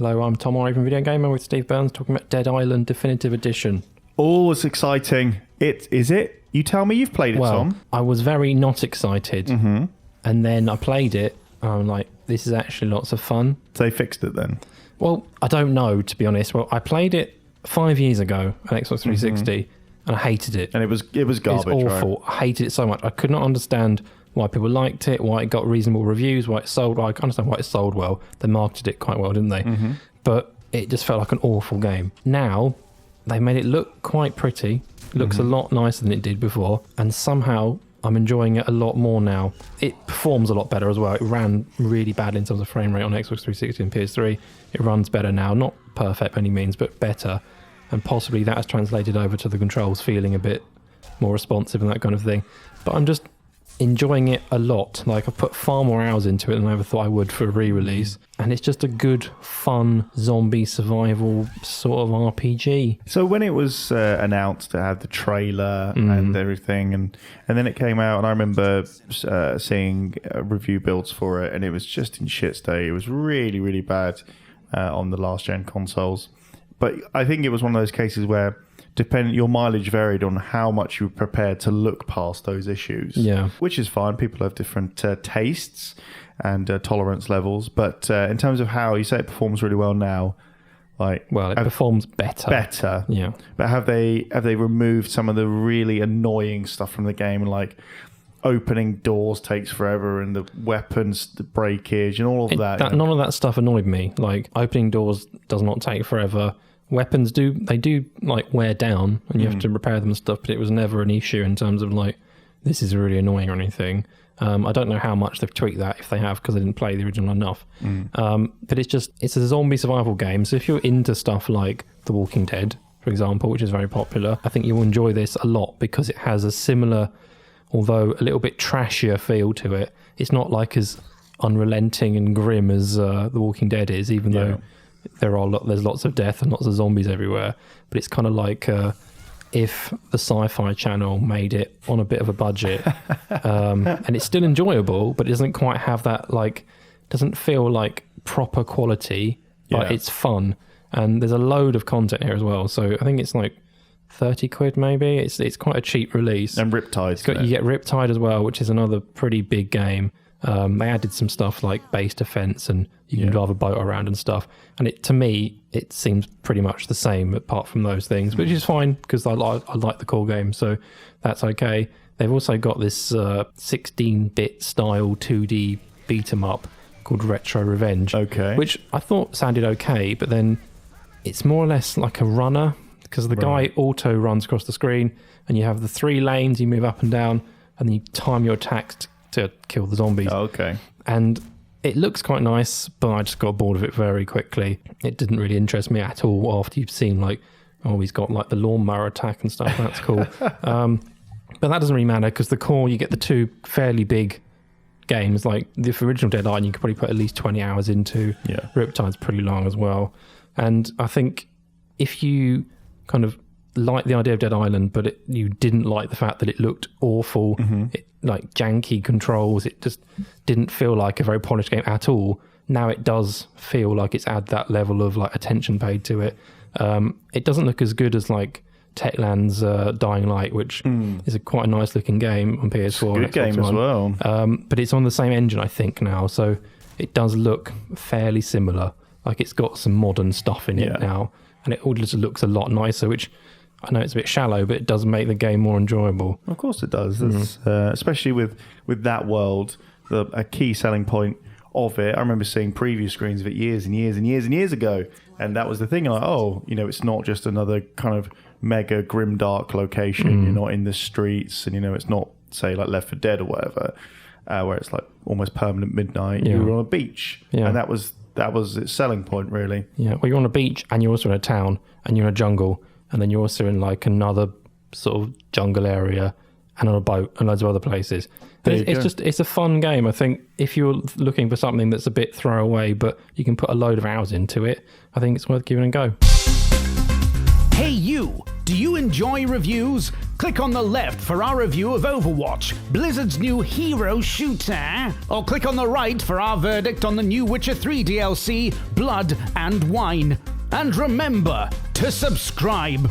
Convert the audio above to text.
Hello, I'm Tom Ivey from Video Gamer with Steve Burns talking about Dead Island Definitive Edition. Oh, it's exciting. Is it? You tell me you've played it, Tom. I was very not excited. Mm-hmm. And then I played it. And I'm like, this is actually lots of fun. So they fixed it then? Well, I don't know, to be honest. Well, I played it 5 years ago on Xbox 360 and I hated it. And it was garbage, It was awful. right? I hated it so much. I could not understand why people liked it, why it got reasonable reviews, why it sold. I understand why it sold well. They marketed it quite well, didn't they? Mm-hmm. But it just felt like an awful game. Now, they made it look quite pretty. It looks a lot nicer than it did before. And somehow, I'm enjoying it a lot more now. It performs a lot better as well. It ran really bad in terms of frame rate on Xbox 360 and PS3. It runs better now. Not perfect by any means, but better. And possibly that has translated over to the controls feeling a bit more responsive and that kind of thing. But I'm just enjoying it a lot. Like, I've put far more hours into it than I ever thought I would for a re-release. And it's just a good, fun, zombie survival sort of RPG. So when it was announced, it had the trailer and everything, and then it came out, and I remember seeing review builds for it, and it was just in shit state. It was really, really bad on the last-gen consoles. But I think it was one of those cases where your mileage varied on how much you were prepared to look past those issues. Yeah. Which is fine. People have different tastes and tolerance levels. But in terms of how you say it performs really well now, it performs better. Better. Yeah. But have they removed some of the really annoying stuff from the game, like opening doors takes forever and the weapons, the breakage and all of that? None of that stuff annoyed me. Like, opening doors does not take forever. Weapons do wear down and you have to repair them and stuff, but it was never an issue in terms of this is really annoying or anything. I don't know how much they've tweaked that, if they have, because I didn't play the original enough. But it's a zombie survival game, so if you're into stuff like The Walking Dead, for example, which is very popular, I think you'll enjoy this a lot because it has a similar, although a little bit trashier feel to it. It's not as unrelenting and grim as The Walking Dead is, even though there's lots of death and lots of zombies everywhere. But it's kind of like if the Sci-Fi Channel made it on a bit of a budget, and it's still enjoyable, but it doesn't quite have that doesn't feel like proper quality. But it's fun, and there's a load of content here as well. So I think it's 30 quid maybe. It's quite a cheap release. And Riptide. You get Riptide as well, which is another pretty big game. They added some stuff like base defense and you can drive a boat around and stuff. And to me, it seems pretty much the same apart from those things, which is fine because I like the core game, so that's okay. They've also got this 16-bit style 2D beat 'em up called Retro Revenge, which I thought sounded okay, but then it's more or less like a runner because the guy auto runs across the screen and you have the 3 lanes, you move up and down, and then you time your attacks to kill the zombies. And it looks quite nice, but I just got bored of it very quickly. It didn't really interest me at all after you've seen he's got the lawnmower attack and stuff. That's cool. But that doesn't really matter because the core, you get the 2 fairly big games. Like the original Dead Island, you could probably put at least 20 hours into. Riptide's pretty long as well. And I think if you kind of like the idea of Dead Island, but you didn't like the fact that it looked awful, janky controls, it just didn't feel like a very polished game at all. Now it does feel like it's had that level of attention paid to it. It doesn't look as good as Techland's Dying Light, which is quite a nice looking game on PS4. Good game as well. But it's on the same engine, I think, now, so it does look fairly similar. It's got some modern stuff in it now, and it all just looks a lot nicer, which I know it's a bit shallow, but it does make the game more enjoyable. Of course it does. Especially with that world, a key selling point of it. I remember seeing preview screens of it years and years and years and years ago, and that was the thing. It's not just another kind of mega grimdark location. You're not in the streets, and it's not, say, Left 4 Dead or whatever, where it's almost permanent midnight. You were on a beach, and that was its selling point, really. Yeah, well, you're on a beach, and you're also in a town, and you're in a jungle, and then you're also in another sort of jungle area and on a boat and loads of other places. But it's a fun game. I think if you're looking for something that's a bit throwaway, but you can put a load of hours into it, I think it's worth giving it a go. Hey, you! Do you enjoy reviews? Click on the left for our review of Overwatch, Blizzard's new hero shooter, or click on the right for our verdict on the new Witcher 3 DLC, Blood and Wine. And remember to subscribe.